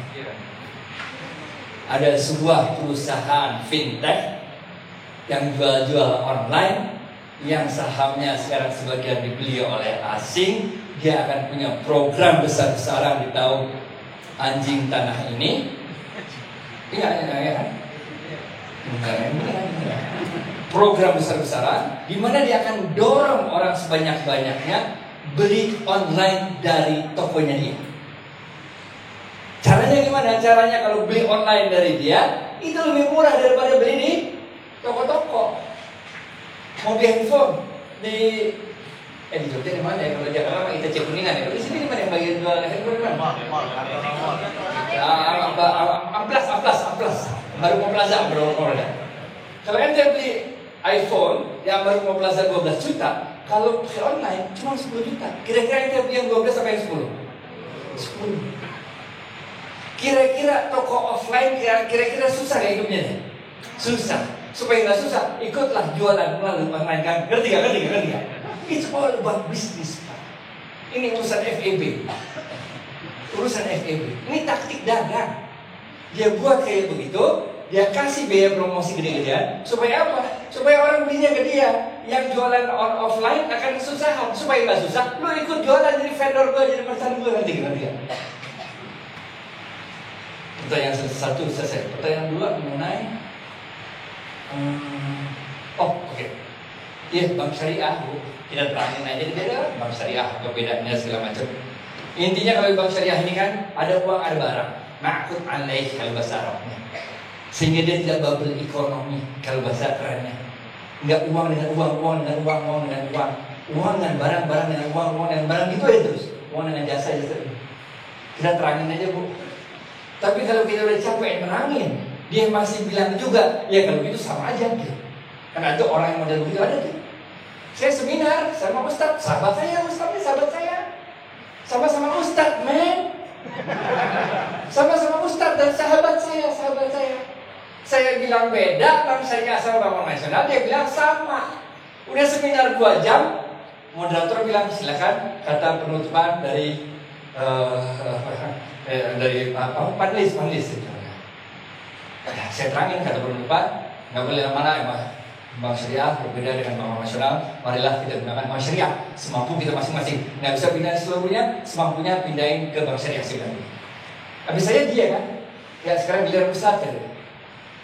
Speaker 2: Ada sebuah perusahaan fintech yang jual-jual online, yang sahamnya sekarang sebagian dibeli oleh asing. Dia akan punya program besar-besaran di tahun anjing tanah ini. Program besar-besaran di mana dia akan dorong orang sebanyak-banyaknya beli online dari tokonya dia. Caranya gimana? Caranya kalau beli online dari dia itu lebih murah daripada beli di toko-toko. Mau beli handphone di Jogja di mana ya? Kalau Jakarta mah ITC Kuningan ya. Kalau di sini di mana yang bagian jual handphone di mana? Amplas. Baru mau plaza berapa? Kalau ente beli iPhone yang baru mau plaza 12 juta, kalau beli online cuma 10 juta. Kira-kira ente beli yang 12 sampai yang 10? 10. Kira-kira toko offline kira-kira susah gak hidupnya nih? Susah. Supaya nggak susah, ikutlah jualan melalui online kan? Ngerti gak? It's all about business. Ini urusan FEB. Ini taktik dagang. Dia buat kayak begitu, dia kasih biaya promosi gede-gedean. Supaya apa? Supaya orang belinya ke dia. yang jualan offline akan kesusahan. Supaya nggak susah, lu ikut jualan jadi vendor gue, jadi pertanian gue nanti ya. Pertanyaan satu selesai. Pertanyaan dua mengenai oke. Iya, bank syariah, Bu. Kita terangin aja beda bank syariah, apa bedanya segala macam. Intinya kalau bank syariah ini kan ada uang, ada barang. Ma'qud alaih kalau bahasa Arabnya. Sehingga dia tidak bubble ekonomi kalau bahasa kerennya. Enggak uang dengan uang, uang dengan uang, uang dengan uang, uang dengan barang, barang dengan uang, uang dengan barang, gitu ya terus. Uang dengan jasa, jasa. Kita terangin aja, Bu. Tapi kalau kita udah capek terangin, dia masih bilang juga, ya kalau gitu sama aja gitu. Karena itu orang yang model begitu ada tuh. Saya seminar sama Ustadz, sahabat saya, Ustadznya sahabat saya. Sama-sama Ustadz, men. Sama-sama Ustadz dan sahabat saya, sahabat saya. Saya bilang beda, bank syariah sama bank nasional, dia bilang sama. Udah seminar 2 jam, moderator bilang silakan kata penutupan dari panelis. Saya terangin kata penutupan, nggak boleh mana bank syariah berbeda dengan bank nasional. Marilah kita gunakan bank syariah semampu kita masing-masing. Nggak bisa pindahin seluruhnya, semampunya pindahin ke bank syariah sebenarnya. Habis saya dia kan, ya sekarang giliran Ustadz kan.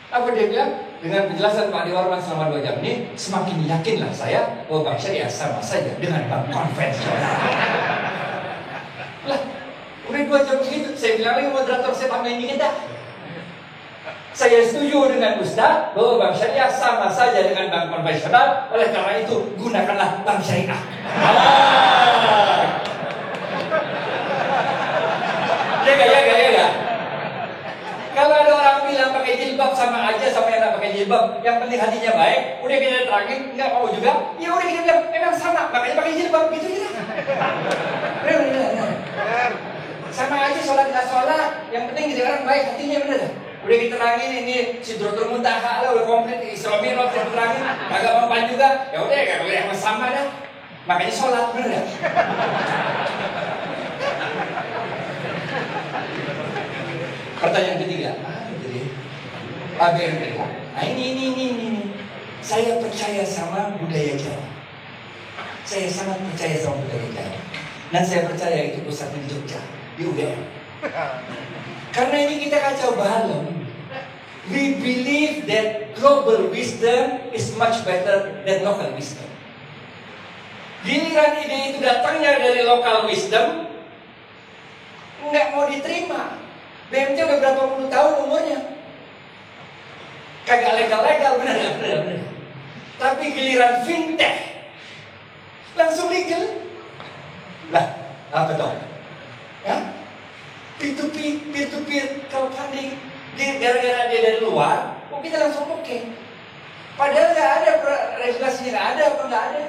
Speaker 2: Apa dia bilang? Dengan penjelasan Pak Dewarman selama 2 jam ini, semakin yakinlah saya bahwa bank syariah sama saja dengan bank konvensional. Lah, udah 2 jam begitu, saya bilang lagi moderator saya tambahin dikit dah. Saya setuju dengan Ustaz bahwa bank syariah sama saja dengan bank konvensional. Oleh karena itu, gunakanlah bank syariah. Ya. Kalau ada orang bilang pakai jilbab sama aja sama yang nggak pakai jilbab, yang penting hatinya baik, udah kita terangin, nggak mau juga, ya udah kita bilang memang sama, makanya pakai jilbab gitu ya. Sama aja sholat nggak sholat, yang penting jadi orang baik hatinya bener. Udah kita terangin ini Sidratul Muntaha lah, udah komplit Isra Mi'raj kita terangin, agak mempan juga, ya udah nggak boleh yang sama dah, makanya sholat bener ya. Pertanyaan ketiga, ABM. Nah ini. Saya percaya sama budaya Jawa. Saya sangat percaya sama budaya Jawa. Dan saya percaya itu pusat di Jogja, di UGM. Karena ini kita kacau balau. We believe that global wisdom is much better than local wisdom. Giliran ide itu datangnya dari local wisdom, nggak mau diterima. BMT udah berapa puluh tahun umurnya, kagak legal, bener. Tapi giliran fintech langsung legal. Lah, apa dong? Ya? Peer-to-peer kalau funding gara-gara dia dari luar, kok kita langsung oke. Padahal nggak ada regulasinya, nggak ada.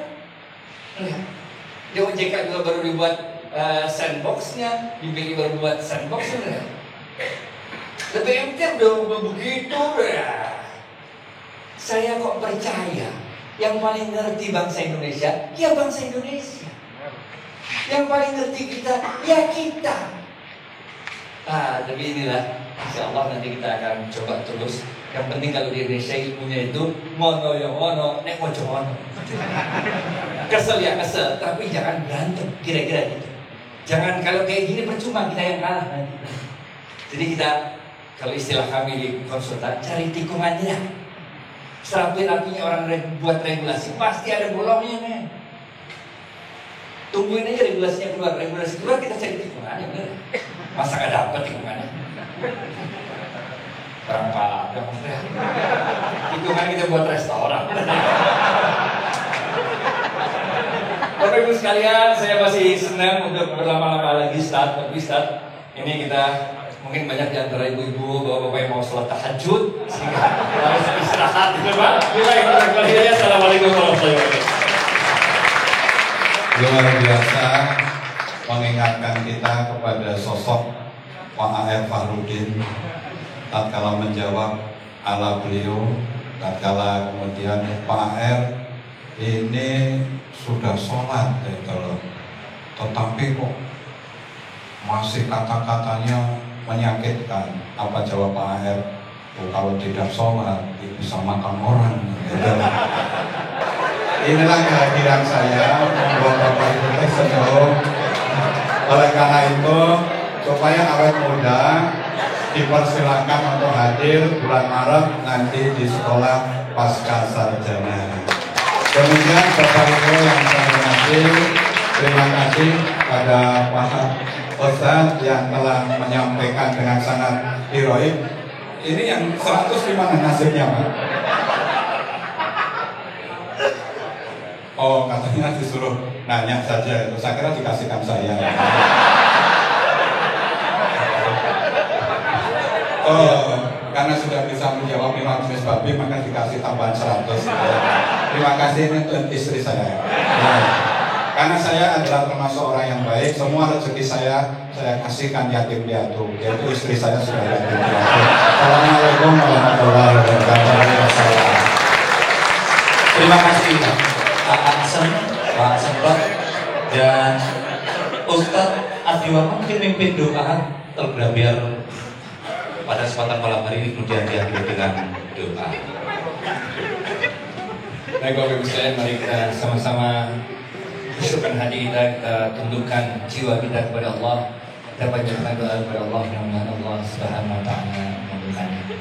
Speaker 2: Di OJK juga baru dibuat sandboxnya, di BI baru buat sandboxnya. The BMT udah begitu ya. Saya kok percaya yang paling ngerti bangsa Indonesia, ya bangsa Indonesia. Yang paling ngerti kita, ya kita. Tapi inilah, insya Allah nanti kita akan coba terus. Yang penting kalau di Indonesia ilmunya itu mono ya mono, nek mojo mono. Kesel ya kesel, tapi jangan berantem, kira-kira gitu. Jangan kalau kayak gini percuma kita yang kalah nanti. Jadi kita, kalau istilah kami di konsultan, cari tikungannya. Serapi-rapinya orang buat regulasi, pasti ada bolongnya men. Tungguin aja regulasinya keluar, regulasi keluar kita cari tikungannya bener. Masa gak dapet tikungannya? Orang pada tikungan kita buat restoran. Bapak Ibu sekalian, saya masih senang untuk berlama-lama lagi start. Ini kita mungkin banyak di antara ibu-ibu, bapak-bapak yang mau sholat tahajud sehingga harus istirahat gitu Pak. Assalamualaikum warahmatullahi wabarakatuh.
Speaker 1: Luar biasa mengingatkan kita kepada sosok Pak A.R. Fakhrudin tatkala menjawab ala beliau, tatkala kemudian Pak A.R. ini sudah sholat tetapi kok masih kata-katanya menyakitkan. Apa jawab Pak A.R.? Kalau tidak sholat bisa makan orang. inilah kehadiran saya membuat Bapak Ibu senyum. Oleh karena itu, supaya awet muda, dipersilakan untuk hadir bulan Maret nanti di sekolah pasca sarjana. Kemudian Bapak Ibu yang saya hormati, terima kasih pada Pak Ustadz yang telah menyampaikan dengan sangat heroik. Ini yang 100 gimana nasibnya, Pak? Oh, katanya disuruh nanya saja itu. Saya kira dikasihkan saya. Oh, karena sudah bisa menjawab 5 jenis babi, maka dikasih tambahan 100. Terima kasih ini untuk istri saya. Nah, karena saya adalah termasuk orang yang baik, semua rezeki saya kasihkan yatim piatu. Yaitu istri saya sudah yatim piatu. Assalamualaikum warahmatullahi wabarakatuh.
Speaker 7: Terima kasih Pak Aksen, Pak Semprot, dan Ustadz Adiwama mungkin mimpin doa terlebih biar pada kesempatan malam hari ini kemudian diakhiri dengan doa.
Speaker 2: Baik Bapak Ibu sekalian, mari kita sama-sama khusyukkan hati kita, tundukkan jiwa kita kepada Allah, kita panjatkan doa kepada Allah, mudah-mudahan Allah Subhanahu wa taala mengabulkannya.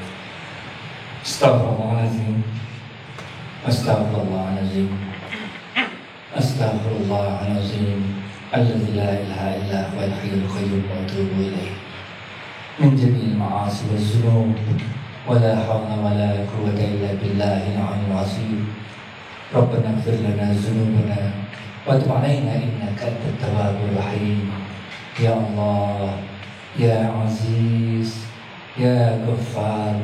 Speaker 2: Astaghfirullahaladzim. Astaghfirullahaladzim. Astaghfirullahaladzim. Alladzi la ilaha illa huwal hayyul qayyum wa atubu ilaih. Min jami'il ma'asi waz dzunub wa la hawla wa la quwwata illa billahil 'aliyyil 'azim. Rabbana ighfir lana dzunubana wa tub 'alaina innaka antat tawwabur rahim. Ya Allah, ya Aziz, ya Ghaffar,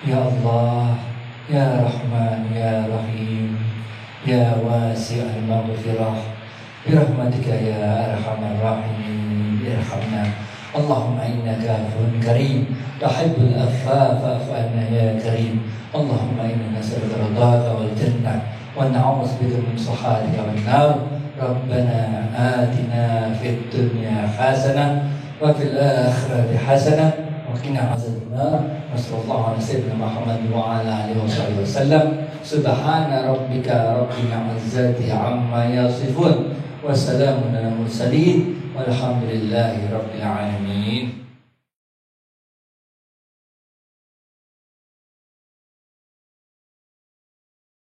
Speaker 2: ya Allah, ya Rahman, ya Rahim, ya Wasi'al Maghfirah, birahmatika ya Arhamar Rahimin, irhamna. Allahumma innaka afuwwun karim, tuhibbul afwa fa'fu anna ya karim. Allahumma inna nas'aluka ridhaka wal jannah wa na'udzu bika min sakhatika wan nar. Rabbana atina fid dunya hasanah wa fil akhirati hasanah wa qina adzabannar. Wassallallahu ala sayyidina Muhammad wa ala alihi wasallam. Subhana rabbika rabbil izzati amma yasifun wa salamun alal mursalin walhamdulillahi rabbil alamin.